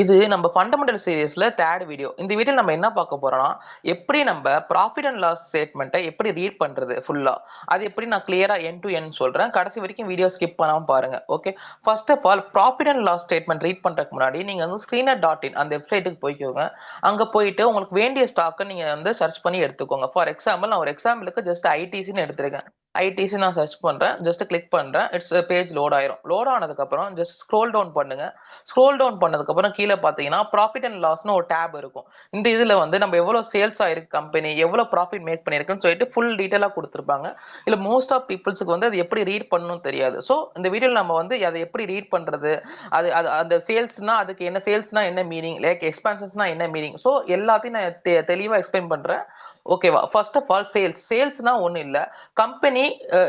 இது நம்ம fundamental சீரிஸ்ல third video. இந்த வீடியோல நம்ம என்ன பார்க்க போறோம்னா, எப்படி நம்ம ப்ராஃபிட் அண்ட் லாஸ் ஸ்டேட்மெண்ட்டை எப்படி ரீட் பண்றது ஃபுல்லா. அது எப்படி நான் கிளியரா எண்ட் டு எண்ட் சொல்றேன். கடைசி வரைக்கும் வீடியோ ஸ்கிப் பண்ணாம பாருங்க. Okay. First of all profit and loss statement read பண்றதுக்கு முன்னாடி நீங்க வந்து screener.in அந்த வெப்சைட்டுக்கு போய்க்கோங்க. அங்க போயிட்டு உங்களுக்கு வேண்டிய ஸ்டாக்கை நீங்க வந்து சர்ச் பண்ணி எடுத்துக்கோங்க. ஃபார் எக்ஸாம்பிள் நான் ஒரு எக்ஸாம்பிளுக்கு ஜஸ்ட் ஐடிசின்னு எடுத்திருக்கேன். ஐடிசி நான் சர்ச் பண்றேன். ஜஸ்ட் கிளிக் பண்றேன். இட்ஸ் பேஜ் லோட் ஆயிரும். லோட் ஆனதுக்கு அப்புறம் ஜஸ்ட் ஸ்க்ரோல் டவுன் பண்ணுங்க. ஸ்க்ரோல் டவுன் பண்ணதுக்கு அப்புறம் கீழே பாத்தீங்கன்னா ப்ராஃபிட் அண்ட் லாஸ்னு ஒரு டேப் இருக்கும். இந்த இதுல வந்து நம்ம எவ்வளவு சேல்ஸ் ஆயிருக்கு கம்பெனி, எவ்வளவு ப்ராஃபிட் மேக் பண்ணிருக்குன்னு சொல்லிட்டு ஃபுல் டீடைலா கொடுத்துருப்பாங்க. இல்ல மோஸ்ட் ஆஃப் பீப்புள்ஸுக்கு வந்து அது எப்படி ரீட் பண்ணணும்னு தெரியாது. ஸோ இந்த வீடியோல நம்ம வந்து அதை எப்படி ரீட் பண்றது, அது அது அந்த சேல்ஸ்னா அதுக்கு என்ன, சேல்ஸ்னா என்ன மீனிங், லைக் எக்ஸ்பென்சஸ்னா என்ன மீனிங், ஸோ எல்லாத்தையும் நான் தெளிவா எக்ஸ்பிளைன் பண்றேன். ஓகேவா? ஃபர்ஸ்ட் ஆஃப் ஆல் சேல்ஸ்னா ஒண்ணு இல்ல, கம்பெனி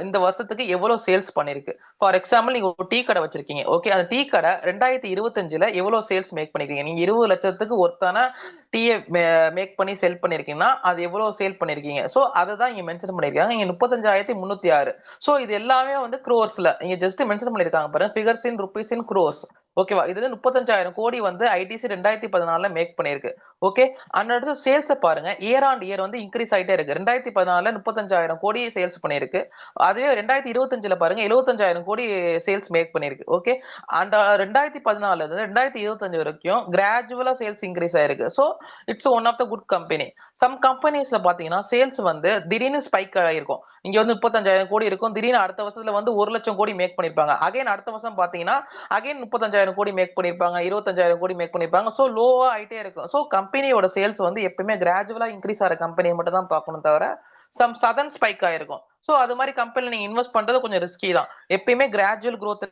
இந்த வருஷத்துக்கு எவ்வளவு சேல்ஸ் பண்ணிருக்கு. ஃபார் எக்ஸாம்பிள் நீங்க ஒரு டீ கடை வச்சிருக்கீங்க. ஓகே, அந்த டீ கடை 2025ல எவ்வளவு சேல்ஸ் மேக் பண்ணிருக்கீங்க. நீங்க 20 லட்சத்துக்கு ஒருத்தான டீயை மேக் பண்ணி செல் பண்ணிருக்கீங்கன்னா அது எவ்வளவு சேல் பண்ணிருக்கீங்க. சோ அதை தான் இங்க மென்ஷன் பண்ணிருக்காங்க. இங்க 35,306. சோ இது எல்லாமே வந்து க்ரோர்ஸ்ல இங்க ஜஸ்ட் மென்ஷன் பண்ணிருக்காங்க பாருங்க. ஃபிகர்ஸ் இன் ருபீஸ் இன் க்ரோர்ஸ். ஓகேவா? இதுல 35,000 கோடி வந்து ஐடிசி 2014ல மேக் பண்ணிருக்கு. ஓகே. அடுத்து சேல்ஸ் பாருங்க. இயர் ஆன் இயர் வந்து இன்க்ரீஸ் ஆயிட்டே இருக்கு. 2014ல 35,000 கோடி சேல்ஸ் பண்ணிருக்கு. அதுவே 2025ல பாருங்க 75,000 கோடி சேல்ஸ் மேக் பண்ணிருக்கு. ஓகே. அண்ட் 2014ல இருந்து 2025 வரைக்கும் கிராஜுவலா சேல்ஸ் இன்க்ரீஸ் ஆயிருக்கு. So it's one of the good company. Some கம்பெனிஸ்ல பாத்தீங்கன்னா சேல்ஸ் வந்து திடீர்னு ஸ்பைக் ஆயிருக்கும். இங்க வந்து 35,000 கோடி இருக்கும், திடீர்னு அடுத்த வருஷத்துல வந்து 1,00,000 கோடி மேக் பண்ணிருப்பாங்க. அகைன் அடுத்த வருஷம் பாத்தீங்கன்னா அகைன் 35,000 கோடி மேக் பண்ணிருப்பாங்க, 25,000 கோடி மேக் பண்ணிருப்பாங்க. ஸோ லோவா ஆயிட்டே இருக்கும். ஸோ கம்பெனியோட சேல்ஸ் வந்து எப்பவுமே கிராஜுவலா இன்க்ரீஸ் ஆகிற கம்பெனியை மட்டும் தான் பார்க்கணும் தவிர சம் சதன் ஸ்பைக் ஆயிருக்கும். ஸோ அது மாதிரி கம்பெனில நீங்க இன்வெஸ்ட் பண்றது கொஞ்சம் ரிஸ்கி தான். எப்பயுமே கிராஜுவல் growth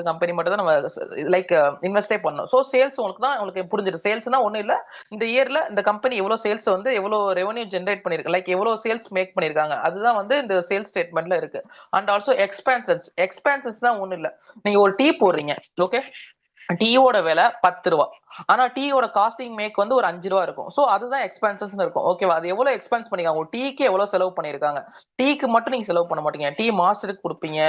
கம்பெனி மட்டும் தான் நம்ம லைக் இன்வெஸ்டே பண்ணணும். ஸோ சேல்ஸ் உங்களுக்கு தான் உங்களுக்கு புரிஞ்சிடும். சேல்ஸ்னா ஒன்றும் இல்லை, இந்த இயர்ல இந்த கம்பெனி எவ்வளவு சேல்ஸ் வந்து எவ்வளவு ரெவன்யூ ஜென்ரேட் பண்ணிருக்கு, லைக் எவ்வளவு சேல்ஸ் மேக் பண்ணிருக்காங்க, அதுதான் வந்து இந்த சேல்ஸ் ஸ்டேட்மெண்ட்ல இருக்கு. அண்ட் ஆல்சோ எக்ஸ்பென்சஸ் தான் ஒன்றும் இல்லை. நீங்க ஒரு டீ போடுறீங்க. ஓகே. டீயோட விலை 10 ரூபா. ஆனா டீயோட காஸ்டிங் மேக் வந்து ஒரு 5 ரூபா இருக்கும். சோ அதுதான் எக்ஸ்பென்சஸ் இருக்கும். ஓகேவா? அது எவ்வளவு எக்ஸ்பென்ஸ் பண்ணிருக்காங்க, ஒரு டீக்கு எவ்வளவு செலவு பண்ணிருக்காங்க. டீக்கு மட்டும் நீங்க செலவு பண்ண மாட்டீங்க, டீ மாஸ்டருக்கு கொடுப்பீங்க.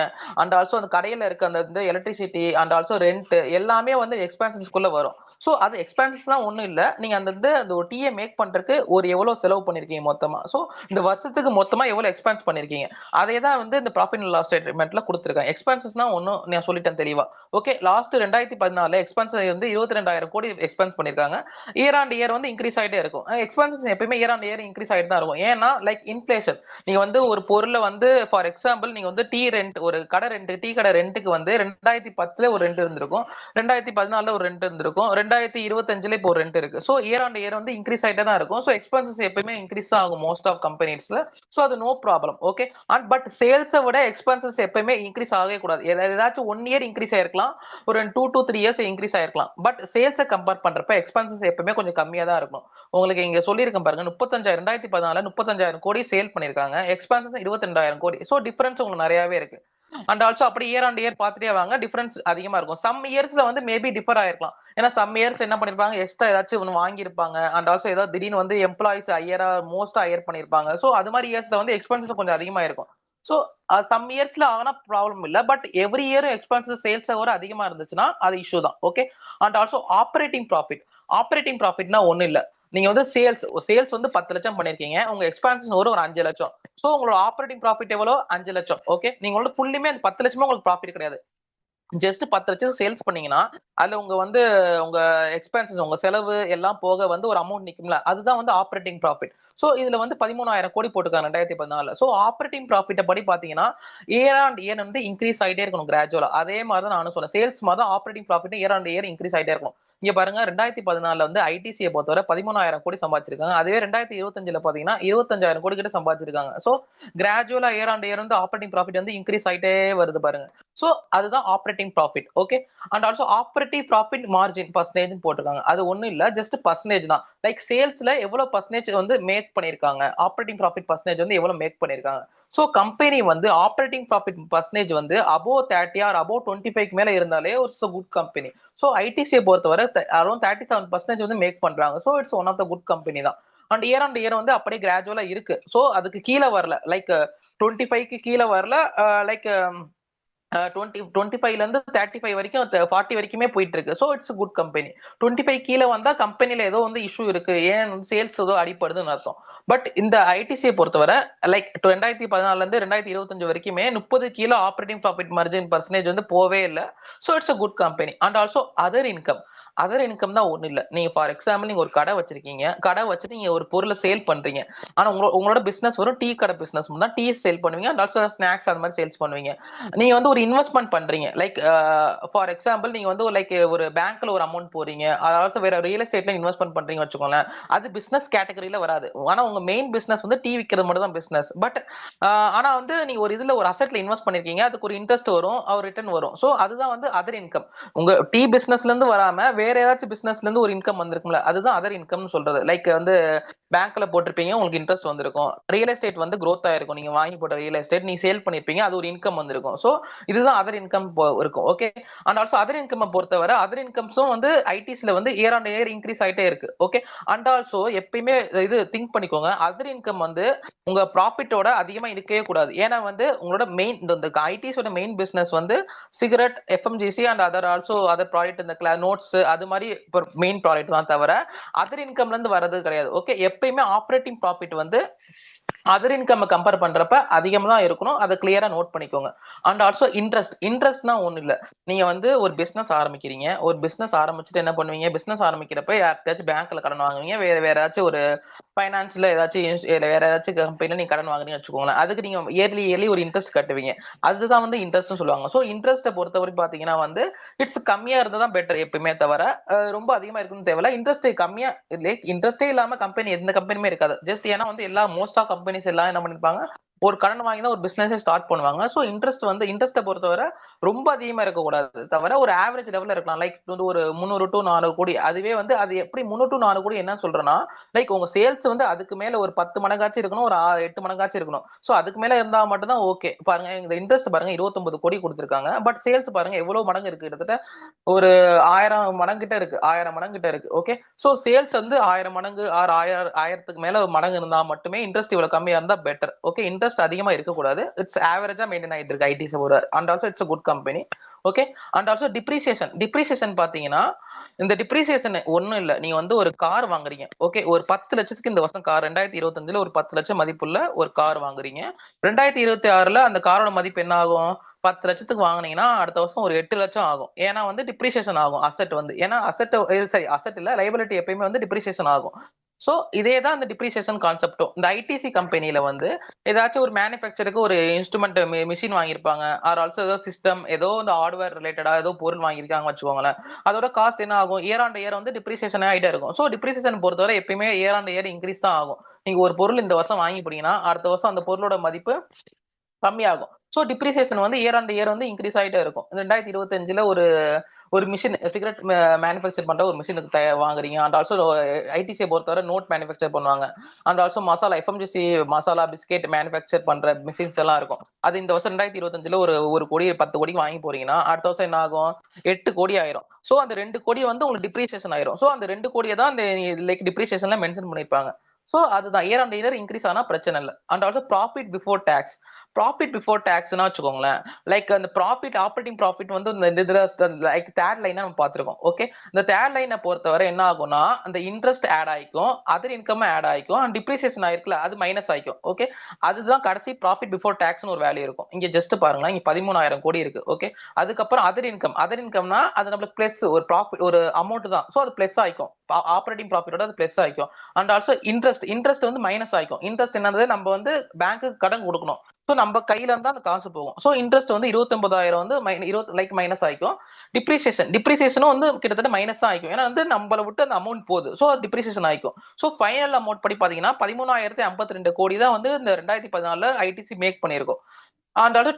அண்ட் ஆல்சோ அந்த கடையில இருக்க அந்த எலக்ட்ரிசிட்டி அண்ட் ஆல்சோ ரெண்ட் எல்லாமே வந்து எக்ஸ்பென்சஸ்க்குள்ள வரும். சோ அது எக்ஸ்பென்சஸ் தான் ஒண்ணும் இல்ல. நீங்க அந்த ஒரு டீயை மேக் பண்றதுக்கு ஒரு எவ்வளவு செலவு பண்ணிருக்கீங்க மொத்தமா. சோ இந்த வருஷத்துக்கு மொத்தமா எவ்வளவு எக்ஸ்பென்ஸ் பண்ணிருக்கீங்க, அதே தான் வந்து இந்த ப்ராஃபிட் அண்ட் லாஸ் ஸ்டேட்மெண்ட்ல கொடுத்துருக்காங்க. எக்ஸ்பென்சஸ்னா ஒன்னும் நான் சொல்லிட்டேன் தெளிவா. ஓகே. லாஸ்ட் 2014 எக்ஸ்பென்ஸ் வந்து 22,000 கோடி எக்ஸ்பென்ஸ் பண்ணிருக்காங்க. இயர் ஆன் இயர் வந்து இன்க்ரீஸ் ஆயிட்டே இருக்கும். எக்ஸ்பென்சஸ் எப்பயுமே இயர் ஆன் இயர் இன்க்ரீஸ் ஆயிட்டு தான் இருக்கும். ஏன்னா லைக் இன்ஃபிளேஷன். நீங்க வந்து ஒரு பொருளை வந்து ஃபார் எக்ஸாம்பிள் நீங்க வந்து டீ ரெண்ட், ஒரு கடை ரெண்ட், டீ கடை ரெண்ட்டுக்கு வந்து 2010ல ஒரு ரெண்ட் இருந்திருக்கும், 2014ல ஒரு ரெண்ட் இருந்திருக்கும், 2025ல இப்போ ஒரு ரெண்ட் இருக்கு. ஸோ இயர் ஆன் இயர் வந்து இன்க்ரீஸ் ஆயிட்டே தான் இருக்கும். ஸோ எக்ஸ்பென்சஸ் எப்பயுமே இன்க்ரீஸ் தான் ஆகும் மோஸ்ட் ஆஃப் கம்பெனிஸ்ல. ஸோ அது no problem. Okay. And but சேல்ஸை விட எக்ஸ்பென்சஸ் எப்பயுமே இன்க்ரீஸ் ஆகவே கூடாது. ஏதாச்சும் 1 இயர் இன்க்ரீஸ் ஆயிருக்கலாம், ஒரு 2 to 3 இயர்ஸ் இன்க்ரீஸ் ஆயிருக்கலாம். பட் சேல்ஸை கம்பேர் பண்றப்ப எக்ஸ்பென்சஸ் எப்பவுமே கொஞ்சம் கம்மியா தான் இருக்கும். உங்களுக்கு இங்க சொல்லியிருக்கேன் பாருங்க. 2014 கோடி சேல் பண்ணிருக்காங்க, எக்ஸ்பென்சஸ் 22,000 கோடி. சோ டிஃபரன்ஸ் உங்களுக்கு நிறையவே இருக்கு. அண்ட் ஆல்சோ அப்படி இயர் ஆன் இயர் பார்த்துட்டே வாங்க, டிஃபரன்ஸ் அதிகமா இருக்கும். சம் இயர்ஸ்ல வந்து மேபி டிஃபர் ஆயிருக்கலாம். ஏன்னா சம் இயர்ஸ் என்ன பண்ணிருப்பாங்க, எக்ஸ்ட்ரா ஏதாச்சும் ஒன்று வாங்கியிருப்பாங்க. அண்ட் ஆல்சோ ஏதாவது திடீர்னு வந்து எம்ப்ளாயிஸ் ஹையரா மோஸ்டா ஹையர் பண்ணிருப்பாங்க. ஸோ அது மாதிரி இயர்ஸ்ல வந்து எக்ஸ்பென்சஸ் கொஞ்சம் அதிகமா இருக்கும். ஸோ சம் இயர்ஸ்ல ஆனா ப்ராப்ளம் இல்ல. பட் எவ்ரி இயரும் எக்ஸ்பென்சஸ் சேல்ஸ் விட அதிகமா இருந்துச்சுன்னா அது இஷ்யூ தான். ஓகே. அண்ட் ஆல்சோ ஆப்பரேட்டிங் ப்ராஃபிட்னா ஒண்ணு இல்ல. நீங்க வந்து சேல்ஸ் வந்து 10 லட்சம் பண்ணிருக்கீங்க, உங்க எக்ஸ்பென்சஸ் ஒரு 5 லட்சம். சோ உங்களோட ஆப்பரேட்டிங் ப்ராஃபிட் எவ்வளவு, 5 லட்சம். ஓகே. நீங்க வந்து ஃபுல்லுமே அந்த 10 லட்சமே உங்களுக்கு ப்ராஃபிட் கிடையாது. ஜஸ்ட் 10 லட்சம் சேல்ஸ் பண்ணீங்கன்னா அதுல உங்க வந்து உங்க எக்ஸ்பென்சஸ், உங்க செலவு எல்லாம் போக வந்து ஒரு அமௌண்ட் நிக்கும்ல, அதுதான் வந்து ஆப்பரேட்டிங் ப்ராஃபிட். சோ இதுல வந்து 13,000 கோடி போட்டுருக்காங்க 2014. சோ ஆப்பரேட்டிங் ப்ராஃபிட் படி பாத்தீங்கன்னா இயர் ஆன் இயர் வந்து இன்க்ரீஸ் ஆயிட்டே இருக்கணும் கிராஜுவலா. அதே மாதிரி தான் நானும் சொன்னேன், சேல்ஸ் மாதிரி தான் operating profit year on year increase ஆயிட்டே இருக்கணும். இங்க பாருங்க 2014 வந்து ஐடிசியை பொறுத்தவரை 13,000 கோடி சம்பாதிச்சிருக்காங்க. அதுவே 2025ல பாத்தீங்கன்னா 25,000 கோடி கிட்ட சம்பாதிச்சிருக்காங்க. சோ கிராஜுவலா இயர் ஆன் இயர் வந்து ஆப்பரேட்டிங் ப்ராஃபிட் வந்து இன்க்ரீஸ் ஆயிட்டே வருது பாருங்க. சோ அதுதான் operating profit. Okay. And also operative profit margin percentage போட்டிருக்காங்க. அது ஒண்ணும் இல்ல, ஜஸ்ட் பர்சன்டேஜ் தான். லைக் சேல்ஸ்ல எவ்வளவு பர்சன்டேஜ் வந்து மேக் பண்ணிருக்காங்க, ஆப்பரேட்டிங் ப்ராஃபிட் பர்சன்டேஜ் வந்து எவ்வளவு மேக் பண்ணிருக்காங்க. சோ கம்பெனி வந்து ஆப்பரேட்டிங் ப்ராஃபிட் பர்சன்டேஜ் வந்து above 30 ஆர் above 25 மேல இருந்தாலே ஒரு குட் கம்பெனி. சோ ஐடிசியை பொறுத்தவரை அரௌண்ட் 37% வந்து மேக் பண்றாங்க. So it's one of the good company தான். அண்ட் இயர் ஆன் இயர் வந்து அப்படியே கிராஜுவலா இருக்கு. சோ அதுக்கு கீழே வரல, லைக் 25க்கு கீழே வரல. லைக் 25ல இருந்து 35 வரைக்கும் 40 வரைக்குமே போயிட்டு இருக்கு. So it's good company. 25 கீழ வந்தா கம்பெனில ஏதோ வந்து இஷ்யூ இருக்கு. ஏன் சேல்ஸ் ஏதோ அடிபடுதுன்னு அர்த்தம். பட் இந்த ஐடிசியை பொறுத்தவரை லைக் 2014ல இருந்து 2025 வரைக்குமே 30 கீழ ஆப்பரேட்டிங் ப்ராஃபிட் மார்ஜின் பர்சன்டேஜ் வந்து போவே இல்ல. So it's a good company. And also other income. Other income தான் ஒண்ணு இல்ல. நீங்க ஃபார் எக்ஸாம்பிள் நீங்க ஒரு கடை வச்சிருக்கீங்க. கடை வச்சுட்டு நீங்க ஒரு பொருளை சேல் பண்றீங்க. ஆனா உங்களோட பிசினஸ் வரும் டீ கடை பிசினஸ் தான். டீ சேல் பண்ணுவீங்க. அண்ட் ஆல்சோ ஸ்நாக்ஸ் அந்த மாதிரி சேல்ஸ் பண்ணுவீங்க. நீங்க வந்து ஒரு இன்வெஸ்ட்மெண்ட் பண்றீங்க. லைக் ஃபார் எக்ஸாம்பிள் நீங்க வந்து லைக் ஒரு பேங்க்ல ஒரு அமௌண்ட் போறீங்க. அதாவது வேற ரியல் எஸ்டேட்ல இன்வெஸ்ட்மெண்ட் பண்றீங்க வச்சுக்கோங்களேன். அது பிசினஸ் கேட்டகரியில வராது. ஆனா உங்க மெயின் பிசினஸ் வந்து டீ விக்கிறது மட்டும் தான் பிசினஸ். பட் ஆனா வந்து நீங்க ஒரு இதுல ஒரு அசெட்ல இன்வெஸ்ட் பண்ணிருக்கீங்க. அதுக்கு ஒரு இன்ட்ரெஸ்ட் வரும், ஒரு ரிட்டர்ன் வரும். சோ அதுதான் வந்து அதர் இன்கம். உங்க டீ பிசினஸ்ல இருந்து வராம வேற ஏதாச்சும் பிசினஸ்ல இருந்து ஒரு இன்கம் வந்திருக்கும்ல, அதுதான் அதர் இன்கம்னு சொல்றது. லைக் வந்து பேங்க்ல போட்டிருப்பீங்க, உங்களுக்கு இன்ட்ரெஸ்ட் வந்திருக்கும். ரியல் எஸ்டேட் வந்து growth ஆயிருக்கும். நீங்க வாங்கி போட்ட ரியல் எஸ்டேட் நீ சேல் பண்ணிருப்பீங்க, அது ஒரு இன்கம் வந்திருக்கும். சோ இதுதான் அதர் இன்கம் இருக்கும். Okay. And also other income பொறுத்தவரை அதர் இன்கம்ஸும் வந்து ஐடிஸ்ல வந்து இயர் ஆன் இயர் இன்க்ரீஸ் ஆயிட்டே இருக்கு. ஓகே. அண்ட் ஆல்சோ எப்பயுமே இது திங்க் பண்ணிக்கோங்க, அதர் இன்கம் வந்து உங்க ப்ராஃபிட்டோட அதிகமா இருக்கவே கூடாது. ஏன்னா வந்து உங்களோட மெயின் இந்த ஐடிஸோட மெயின் பிசினஸ் வந்து cigarette, FMCG and other also other product இந்த நோட்ஸ் அது மாதிரி மெயின் ப்ராடக்ட் தான் தவிர அதர் இன்கம்ல இருந்து வர்றது கிடையாது. ஓகே. எப்பயுமே ஆப்ரேட்டிங் ப்ராஃபிட் வந்து அதர் இன்கம் கம்பேர் பண்றப்ப அதிகமா தான் இருக்கணும். அதை கிளியரா நோட் பண்ணிக்கோங்க. அண்ட் ஆல்சோ இன்ட்ரெஸ்ட்னா ஒண்ணு இல்ல. நீங்க வந்து ஒரு பிசினஸ் ஆரம்பிக்கிறீங்க. ஒரு பிசினஸ் ஆரம்பிச்சுட்டு என்ன பண்ணுவீங்க? பிசினஸ் ஆரம்பிக்கிறப்ப யார்கிட்டயாச்சும் பேங்க்ல கடன் வாங்குவீங்க. வேற ஏதாச்சும் ஒரு ஃபைனான்ஸ்ல வேற ஏதாச்சும் கம்பெனில நீங்க கடன் வாங்குறீங்கன்னு வச்சுக்கோங்களேன். அதுக்கு நீங்க இயர்லி ஒரு இன்ட்ரெஸ்ட் கட்டுவீங்க. அதுதான் வந்து இன்ட்ரெஸ்ட்னு சொல்லுவாங்க. சோ இன்ட்ரெஸ்ட்டை பொறுத்தவரைக்கும் பாத்தீங்கன்னா வந்து இட்ஸ் கம்மியா இருந்தா தான் பெட்டர் எப்பயுமே தவிர ரொம்ப அதிகமா இருக்குன்னு தேவையில்ல. இன்ட்ரெஸ்ட் கம்மியா இன்ட்ரெஸ்டே இல்லாம கம்பெனி எந்த கம்பெனியுமே இருக்காது. ஜஸ்ட் ஏன்னா வந்து எல்லா மோஸ்ட் ஆஃப் கம்பெனிஸ் எல்லாம் என்ன பண்ணிருப்பாங்க, ஒரு கடன் வாங்கி தான் ஒரு பிசினஸே ஸ்டார்ட் பண்ணுவாங்க. சோ இன்ட்ரெஸ்ட்டை பொறுத்தவரை ரொம்ப அதிகமா இருக்கக்கூடாது தவிர ஒரு ஆவரேஜ் லெவல்ல இருக்கலாம். லைக் வந்து ஒரு 300 டு 400 கோடி. அதுவே வந்து அது எப்படி 300 டு 400 கோடி என்ன சொல்றேன்னா, லைக் உங்க சேல்ஸ் வந்து அதுக்கு மேல ஒரு 10 மடங்காச்சும் இருக்கணும், ஒரு 8 மடங்காச்சும் இருக்கணும். சோ அதுக்கு மேல இருந்தா மட்டும் தான் ஓகே. பாருங்க இந்த இன்ட்ரெஸ்ட் பாருங்க 29 கோடி கொடுத்திருக்காங்க. பட் சேல்ஸ் பாருங்க எவ்வளவு மடங்கு இருக்கு, கிட்டத்தட்ட ஒரு 1000 மடங்கு கிட்ட இருக்கு. 1000 மடங்கு கிட்ட இருக்கு. ஓகே. சோ சேல்ஸ் வந்து 1000 மடங்கு ஆறு 1000க்கு மேல மடங்கு இருந்தா மட்டுமே இன்ட்ரெஸ்ட் இவ்வளவு கம்மியா இருந்தா பெட்டர். ஓகே. இன்ட்ரெஸ்ட் அதிகமா இருக்க கூடாது. இட்ஸ் ஆவரேஜா மெயின்டைன் ஆயிட்டு இருக்கு IDs. And also it's good company. Okay. And also depreciation பாத்தீங்கன்னா இந்த டிப்ரிசியேஷன் ஒண்ணும் இல்ல. நீங்க வந்து ஒரு கார் வாங்குறீங்க. ஓகே. ஒரு 10 லட்சத்துக்கு இந்த வருஷம் கார் 2025ல ஒரு 10 லட்சம் மதிப்புள்ள ஒரு கார் வாங்குறீங்க. 2026ல அந்த காரோட மதிப்பு என்ன ஆகும்? 10 லட்சத்துக்கு வாங்குனீங்கன்னா அடுத்த வருஷம் ஒரு 8 லட்சம் ஆகும். ஏன்னா வந்து டிப்ரிசியேஷன் ஆகும் அசெட் வந்து. ஏன்னா சரி அசெட் இல்ல லைபிலிட்டி எப்பயுமே வந்து டிப்ரிசியேஷன் ஆகும். சோ இதே தான் இந்த டிப்ரிசியேஷன் கான்செப்டும். இந்த ஐடிசி கம்பெனில வந்து ஏதாச்சும் ஒரு மேனுஃபேக்சருக்கு ஒரு இன்ஸ்ட்ருமெண்ட் மிஷின் வாங்கியிருப்பாங்க. ஆர் ஆல்சோ ஏதோ சிஸ்டம் ஏதோ இந்த ஹார்ட்வேர் ரிலேட்டடா ஏதோ பொருள் வாங்கியிருக்காங்க வச்சுக்கோங்களேன். அதோட காஸ்ட் என்ன ஆகும்? இயர் ஆன் இயர் வந்து டிப்ரிசியேஷன் ஆகிட்டே இருக்கும். சோ டிப்ரிசியேஷன் பொறுத்தவரை எப்பயுமே இயர் ஆன் இயர் இன்க்ரீஸ் தான் ஆகும். நீங்க ஒரு பொருள் இந்த வருஷம் வாங்கி போனீங்கன்னா அடுத்த வருஷம் அந்த பொருளோட மதிப்பு கம்மியாகும். சோ டிப்ரிசியேஷன் வந்து இயர் ஆன் இயர் வந்து இன்க்ரீஸ் ஆயிட்டே இருக்கும். 2025ல ஒரு ஒரு மிஷின் சிகரெட் மேனுஃபேக்சர் பண்ற ஒரு மிஷினுக்கு வாங்குறீங்க. அண்ட் ஆல்சோ ஐடிசியை பொறுத்தவரை நோட் மேனுஃபேக்சர் பண்ணுவாங்க. And also masala FMCG masala biscuit manufacture பண்ற மிஷின்ஸ் எல்லாம் இருக்கும். அது இந்த வருஷம் 2025ல ஒரு கோடி 10 கோடி வாங்கி போறீங்கன்னா அடுத்த வருஷம் என்ன ஆகும்? 8 கோடி ஆயிரும். சோ அந்த 2 கோடி வந்து உங்களுக்கு டிப்ரிசியேஷன் ஆயிரும். சோ அந்த 2 கோடியை தான் அந்த லைக் டிப்ரிசியேஷன்ல மென்ஷன் பண்ணிருப்பாங்க. சோ அதுதான் இயர் ஆன் இயர் இன்க்ரீஸ் ஆனா பிரச்சனை இல்லை. அண்ட் ஆல்சோ ப்ராஃபிட் பிஃபோர் டாக்ஸ்னா வச்சுக்கோங்களேன். லைக் அந்த ப்ராஃபிட் ஆப்ரேட்டிங் ப்ராஃபிட் வந்து லைக் தேர்ட் லைனா நம்ம பார்த்திருக்கோம். ஓகே. இந்த தேர்ட் லைனை பொறுத்தவரை என்ன ஆகும்னா அந்த இன்ட்ரெஸ்ட் ஆட் ஆயிக்கும், அதர் இன்கம் ஆட் ஆயிக்கும், அண்ட் டிப்ரிசியேஷன் ஆயிருக்குல அது மைனஸ் ஆயிக்கும். ஓகே. அதுதான் கடைசி ப்ராஃபிட் பிஃபோர் டாக்ஸ்னு ஒரு வேல்யூ இருக்கும். இங்க ஜஸ்ட் பாருங்களேன், இங்க 13,000 கோடி இருக்கு. ஓகே. அதுக்கப்புறம் அதர் இன்கம்னா அது நம்மளுக்கு பிளஸ் ஒரு ப்ராஃபிட் ஒரு அமௌண்ட் தான். சோ அது பிளஸ் ஆயிக்கும். ஆப்ரேட்டிங் ப்ராஃபிட்டோட அது பிளஸ் ஆயிக்கும். அண்ட் ஆல்சோ இன்ட்ரெஸ்ட் வந்து மைனஸ் ஆயிக்கும். இன்ட்ரெஸ்ட் என்னது? நம்ம வந்து பேங்க்குக்கு கடன் கொடுக்கணும். சோ நம்ம கையில இருந்தா அந்த காசு போகும். சோ இன்ட்ரெஸ்ட் வந்து 29,000 வந்து லைக் மைனஸ் ஆயிக்கும். டிப்ரிசியேஷனும் வந்து கிட்டத்தட்ட மைனஸ் தான் ஆயிக்கும். ஏன்னா வந்து நம்மள விட்டு அந்த அமௌண்ட் போகுது. சோ டிப்ரிசியேஷன் ஆயிக்கும். சோ ஃபைனல் அமௌண்ட் படி பாத்தீங்கன்னா 13,052 கோடி தான் வந்து இந்த 2014ல ஐடிசி மேக் பண்ணிருக்கும். அண்ட் ஆல்சோ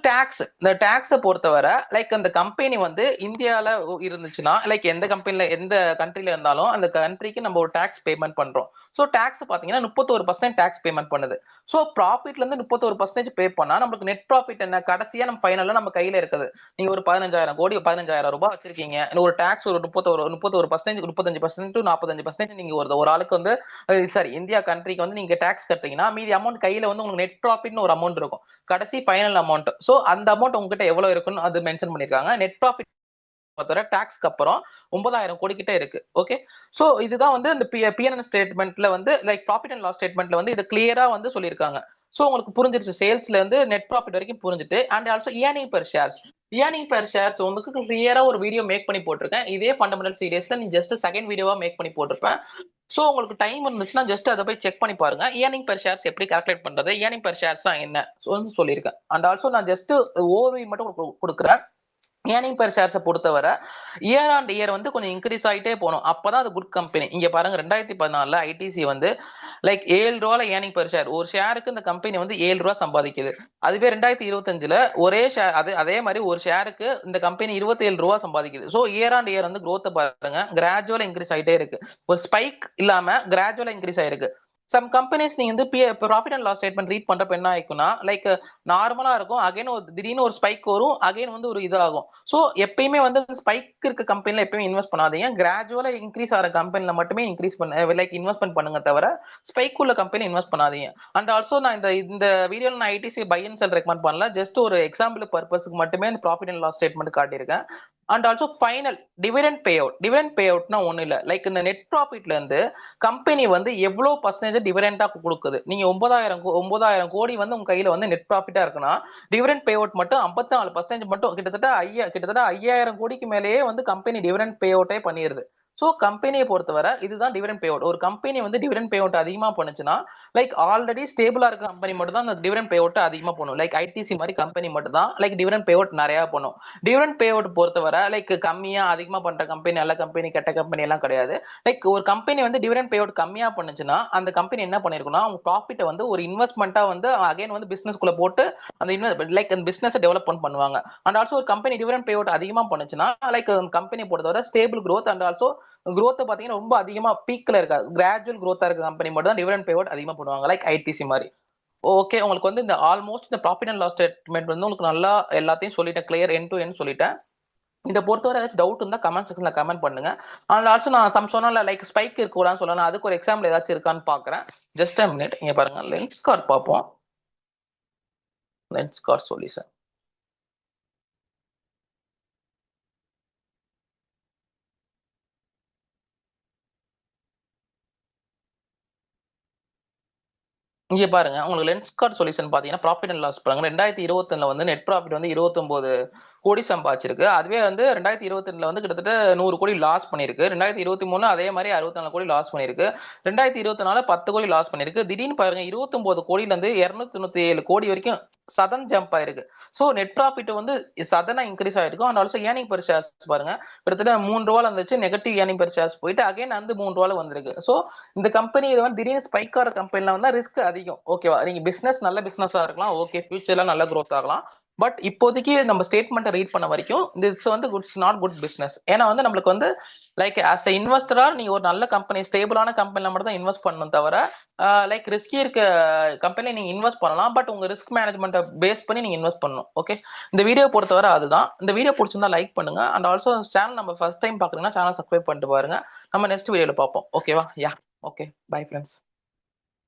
இந்த டாக்ஸை பொறுத்தவரை லைக் அந்த கம்பெனி வந்து இந்தியால இருந்துச்சுன்னா லைக் எந்த கம்பெனில எந்த கண்ட்ரில இருந்தாலும் அந்த கண்ட்ரிக்கு நம்ம ஒரு டாக்ஸ் பேமெண்ட் பண்றோம். சோ டாக்ஸ் பாத்தீங்கன்னா 31% டாக்ஸ் பேமெண்ட் பண்ணுது. சோ ப்ராஃபிட்ல இருந்து 31% பே பண்ணா நமக்கு நெட் ப்ராஃபிட் என்ன? கடைசியா நம்ம ஃபைனல்ல நம்ம கையில இருக்குது. நீங்க ஒரு 15,000 கோடி 15,000 ரூபாய் வச்சிருக்கீங்க. ஒரு டாக்ஸ் ஒரு 31% 35% டு 45% நீங்க ஒரு ஆளுக்கு வந்து சாரி இந்தியா கண்ட்ரிக்கு வந்து நீங்க டாக்ஸ் கட்டுறீங்கன்னா மீதி அமௌண்ட் கையில வந்து உங்களுக்கு நெட் ப்ராஃபிட்னு ஒரு அமௌண்ட் இருக்கும். கடைசி ஃபைனல் அமௌண்ட். சோ அந்த அமௌண்ட் உங்ககிட்ட எவ்வளவு இருக்குன்னு அது மென்ஷன் பண்ணிருக்காங்க. நெட் ப்ராஃபிட் பொறுத்தவரை டாக்ஸ்க்கு அப்புறம் 9,000 கோடி கிட்ட இருக்கு. ஓகே. சோ இதுதான் வந்து இந்த பிஎன்எல் ஸ்டேட்மெண்ட்ல வந்து லைக் ப்ராஃபிட் அண்ட் லாஸ் ஸ்டேட்மெண்ட்ல வந்து இது கிளியரா வந்து சொல்லியிருக்காங்க. சோ உங்களுக்கு புரிஞ்சிருச்சு சேல்ஸ்ல இருந்து நெட் ப்ராஃபிட் வரைக்கும் புரிஞ்சுட்டு and also earning per shares. Earning per shares உங்களுக்கு கிளியரா ஒரு வீடியோ மேக் பண்ணி போட்டிருக்கேன். இதே ஃபண்டமெண்டல் சீரிஸ்ல நீ ஜஸ்ட் செகண்ட் வீடியோவா மேக் பண்ணி போட்டிருப்பேன். சோ உங்களுக்கு டைம் இருந்துச்சுன்னா ஜஸ்ட் அதை போய் செக் பண்ணி பாருங்க. ஏர்னிங் பெர் ஷேர்ஸ் எப்படி கால்குலேட் பண்றது, ஏர்னிங் பெர் ஷேர்ஸ் என்ன சொல்லியிருக்கேன். அண்ட் ஆல்சோ நான் ஜஸ்ட் ஓவர்வியூ மட்டும் கொடுக்குறேன். ஏர்னிங் பெர் ஷேர்ஸை பொறுத்தவரை இயர் ஆன் இயர் வந்து கொஞ்சம் இன்க்ரீஸ் ஆகிட்டே போகணும். அப்பதான் அது குட் கம்பெனி. இங்க பாருங்க 2014 ஐடிசி வந்து லைக் 7 ரூபால ஏர்னிங் பெர் ஷேர், ஒரு ஷேருக்கு இந்த கம்பெனி வந்து 7 ரூபா சம்பாதிக்குது. அதுவே 2025ல ஒரே ஷேர் அதே மாதிரி ஒரு ஷேருக்கு இந்த கம்பெனி 27 ரூபா சம்பாதிக்குது. ஸோ இயர் ஆன் இயர் வந்து growth பாருங்க கிராஜுவலா இன்க்ரீஸ் ஆகிட்டே இருக்கு. ஒரு ஸ்பைக் இல்லாம கிராஜுவலா இன்க்ரீஸ் ஆயிருக்கு. சம் கம்பெனிஸ் நீங்க வந்து profit and loss statement read பண்றப்ப என்ன ஆயிக்கும்னா லைக் நார்மலா இருக்கும், அகைன் ஒரு திடீர்னு ஒரு ஸ்பைக் வரும், அகைன் வந்து ஒரு இதாகும். சோ எப்பயுமே வந்து ஸ்பைக் இருக்க கம்பெனில எப்பயுமே இன்வெஸ்ட் பண்ணாதீங்க. கிராஜுவலா இன்க்ரீஸ் ஆகிற கம்பெனில மட்டுமே இன்க்ரீஸ் பண்ண லைக் இன்வெஸ்ட்மெண்ட் பண்ணுங்க தவிர ஸ்பைக் உள்ள கம்பெனி இன்வெஸ்ட் பண்ணாதீங்க. அண்ட் ஆல்சோ நான் இந்த வீடியோல நான் ITC buy and sell recommend பண்ணல, ஜஸ்ட் ஒரு எக்ஸாம்பிள் பர்பஸ்க்கு மட்டுமே இந்த ப்ராஃபிட் அண்ட் லாஸ் ஸ்டேட்மெண்ட் காட்டியிருக்கேன். And also final dividend pay out. Dividend pay அவுட்னா ஒன்றும் இல்லை, லைக் இந்த நெட் ப்ராஃபிட்ல இருந்து கம்பெனி வந்து எவ்வளவு பர்சன்டேஜ் டிவிடெண்டா கொடுக்குது. நீங்க 9,000 கோடி வந்து உங்க கையில வந்து நெட் ப்ராஃபிட்டா இருக்குன்னா டிவிடெண்ட் பே அவுட் மட்டும் 54% மட்டும் கிட்டத்தட்ட 5,000 கோடிக்கு மேலேயே வந்து கம்பெனி டிவிடெண்ட் பே அவுட்டே பண்ணிடுது. சோ கம்பெனியை பொறுத்தவரை இதுதான் டிவிடெண்ட் பே அவுட். ஒரு கம்பெனி வந்து டிவிடெண்ட் பே அவுட் அதிகமா பண்ணுச்சுன்னா லைக் ஆல்ரெடி ஸ்டேபிளா இருக்க கம்பெனி மட்டும் தான் அந்த டிவிடெண்ட் பே அவுட் அதிகமா பண்ணும். லைக் ஐடிசி மாதிரி கம்பெனி மட்டும் தான் லைக் டிவிடெண்ட் பே அவுட் நிறைய பண்ணும். டிவிடெண்ட் பே அவுட் பொறுத்தவரை லைக் கம்மியா அதிகமா பண்ற கம்பெனி, நல்ல கம்பெனி, கெட்ட கம்பெனி எல்லாம் கிடையாது. லைக் ஒரு கம்பெனி வந்து டிவிடெண்ட் பே அவுட் கம்மியா பண்ணுச்சுன்னா அந்த கம்பெனி என்ன பண்ணிருக்குன்னா அவங்க ப்ராஃபிட்டை வந்து ஒரு இன்வெஸ்ட்மெண்ட்டா வந்து அகைன் வந்து பிசினஸ்க்குள்ள போட்டு அந்த லைக் அந்த பிசினஸ் டெவலப்மெண்ட் பண்ணுவாங்க. அண்ட் ஆல்சோ ஒரு கம்பெனி டிவிடெண்ட் பே அவுட் அதிகமா பண்ணுச்சுன்னா லைக் கம்பெனி பொறுத்தவரை stable growth and also growth பாத்தீங்கன்னா ரொம்ப அதிகமா பீக்ல இருக்காது, கிராஜுவல் growth இருக்க கம்பெனி மட்டும் தான் டிவிடெண்ட் பே அவுட் அதிகமா பண்ணுவாங்க லைக் ஐடிசி மாதிரி. ஓகே, உங்களுக்கு வந்து இந்த ஆல்மோஸ்ட் இந்த ப்ராஃபிட் அண்ட் லாஸ் ஸ்டேட்மெண்ட் வந்து உங்களுக்கு நல்லா எல்லாத்தையும் சொல்லிட்டேன், கிளியர் எண்ட் டு எண்ட் சொல்லிட்டேன். இதை பொறுத்தவரை ஏதாச்சும் டவுட் இருந்தா கமெண்ட் செக்ஷன்ல கமெண்ட் பண்ணுங்க. அண்ட் ஆல்சோ நான் சொன்னல லைக் ஸ்பைக் இருக்கக்கூடாதுன்னு சொல்லலாம், அதுக்கு ஒரு எக்ஸாம்பிள் ஏதாச்சும் இருக்கான்னு பாக்குறேன். Just a minute. இங்க பாருங்க, லென்ஸ் கார்ட் பார்ப்போம். Lens card solution. இங்க பாருங்க, உங்களுக்கு லென்ஸ் கார்ட் சொல்யூஷன் பாத்தீங்கன்னா ப்ராஃபிட் அண்ட் லாஸ் பாருங்க. 2021 வந்து நெட் ப்ராஃபிட் வந்து 29 கோடி சம்பாதிச்சிருக்கு. அதுவே வந்து 2022 வந்து கிட்டத்தட்ட 100 கோடி லாஸ் பண்ணிருக்கு. 2023 அதே மாதிரி 64 கோடி லாஸ் பண்ணிருக்கு. 2024 10 கோடி லாஸ் பண்ணிருக்கு. திடீர்னு பாருங்க 29 கோடியில இருந்து 297 கோடி வரைக்கும் சதன் ஜம்ப் ஆயிருக்கு. சோ நெட் ப்ராஃபிட் வந்து சதனா இன்க்ரீஸ் ஆயிருக்கும். And also earning per shares பாருங்க, கிட்டத்தட்ட 3 ரூபால இருந்துச்சு, நெகட்டிவ் ஏர்னிங் பெர் ஷேர்ஸ் போயிட்டு அகைன் வந்து 3 ரூபால வந்திருக்கு. சோ இந்த கம்பெனி இது வந்து திடீர்னு ஸ்பைக் ஆகிற கம்பெனில வந்து ரிஸ்க் அதிகம். ஓகேவா, நீங்க பிசினஸ் நல்ல பிசினஸா இருக்கலாம், ஓகே ஃபியூச்சர்ல நல்ல growth ஆகலாம். பட் இப்போதைக்கு நம்ம ஸ்டேட்மெண்ட்டை ரீட் பண்ண வரைக்கும் திஸ் வந்து குட்ஸ் நாட் குட் பிசினஸ். ஏன்னா வந்து நம்மளுக்கு வந்து லைக் ஆஸ் எ இன்வெஸ்டரா நீங்க ஒரு நல்ல கம்பெனி, ஸ்டேபிளான கம்பெனில மட்டும் தான் இன்வெஸ்ட் பண்ணணும் தவிர லைக் ரிஸ்கி இருக்க கம்பெனி நீங்க இன்வெஸ்ட் பண்ணலாம், பட் உங்க ரிஸ்க் மேனேஜ்மெண்ட்டை பேஸ் பண்ணி நீங்க இன்வெஸ்ட் பண்ணணும். ஓகே, இந்த வீடியோ பொறுத்தவரை அதுதான். இந்த வீடியோ பிடிச்சிருந்தா லைக் பண்ணுங்க. அண்ட் ஆல்சோ சேனல் நம்ம ஃபர்ஸ்ட் டைம் பாக்குறீங்கன்னா சேனல் சப்ஸ்கிரைப் பண்ணிட்டு பாருங்க. நம்ம நெக்ஸ்ட் வீடியோல பார்ப்போம். ஓகேவா? யா, ஓகே, பை ஃப்ரெண்ட்ஸ்.